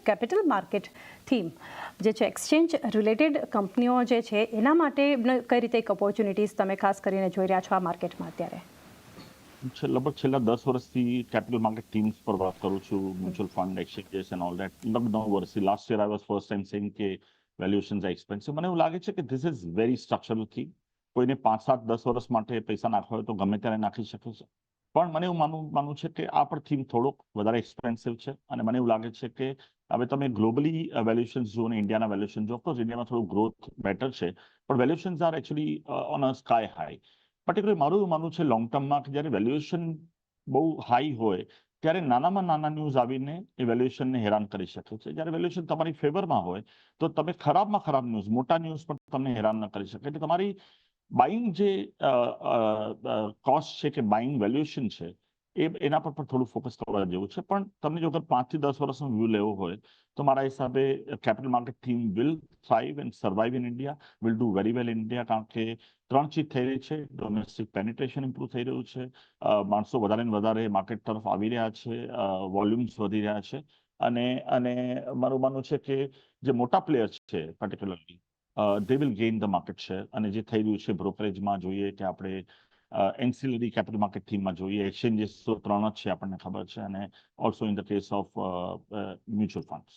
Capital market theme જે છે exchange related કંપનીઓ જે છે એના માટે કઈ રીતે એક ઓપોર્ચ્યુનિટીઝ તમે ખાસ કરીને જોઈ રહ્યા છો આ માર્કેટમાં અત્યારે? લગભગ છેલ્લા 10 વર્ષથી કેપિટલ માર્કેટ ટીમ્સ પર વાત કરું છું, mutual fund exchanges and all that. લગભગ 9 વર્ષથી. Last year I was first time saying કે વેલ્યુએશન્સ આર એક્સપેન્સિવ. મને એવું લાગે છે કે this is very structural thing. કોઈને 5, 7, 10 વર્ષ માટે પૈસા નાખવા હોય તો ગમે ત્યારે નાખી શકે છે. પણ મને એવું માનવું છે કે આ પણ થીમ થોડોક વધારે એક્સપેન્સિવ છે અને મને એવું લાગે છે કે હવે તમે ગ્લોબલી વેલ્યુએશન્સ જુઓ ને ઇન્ડિયાના વેલ્યુએશન જુઓ, ઓફકોર્સ ઇન્ડિયામાં થોડું ગ્રોથ બેટર છે, પણ valuations R actually on a sky high. Particular મારું એવું માનવું છે લોંગ ટર્મમાં કે જ્યારે વેલ્યુએશન બહુ હાઈ હોય ત્યારે નાનામાં નાના ન્યૂઝ આવીને એ વેલ્યુએશનને હેરાન કરી શકે છે. જ્યારે વેલ્યુએશન તમારી ફેવરમાં હોય તો તમે ખરાબમાં ખરાબ ન્યૂઝ, મોટા ન્યૂઝ પણ તમને હેરાન ન કરી શકે. એટલે તમારી બાઇંગ જે કોસ્ટ છે કે બાઇંગ વેલ્યુએશન છે એના પર પણ થોડું ફોકસ કરવા જેવું છે. પણ તમને જો અગર 5 થી 10 વર્ષનો વ્યૂ લેવો હોય તો મારા હિસાબે capital market theme will થ્રાઇવ and survive in India, will do very well in India. કારણ કે 3 ચીજ થઈ રહી છે. ડોમેસ્ટિક પેનિટ્રેશન ઇમ્પ્રુવ થઈ રહ્યું છે, માણસો વધારે ને વધારે માર્કેટ તરફ આવી રહ્યા છે, વોલ્યુમ્સ વધી રહ્યા છે અને મારું માનવું છે કે જે મોટા પ્લેયર્સ છે particularly they will gain the market share. અને જે થઈ રહ્યું છે બ્રોકરેજમાં જોઈએ કે આપણે એન્સિલરી કેપિટલ માર્કેટ થીમમાં જોઈએ, એક્સચેન્જીસ તો 3 જ છે આપણને ખબર છે, અને also in the case of mutual funds.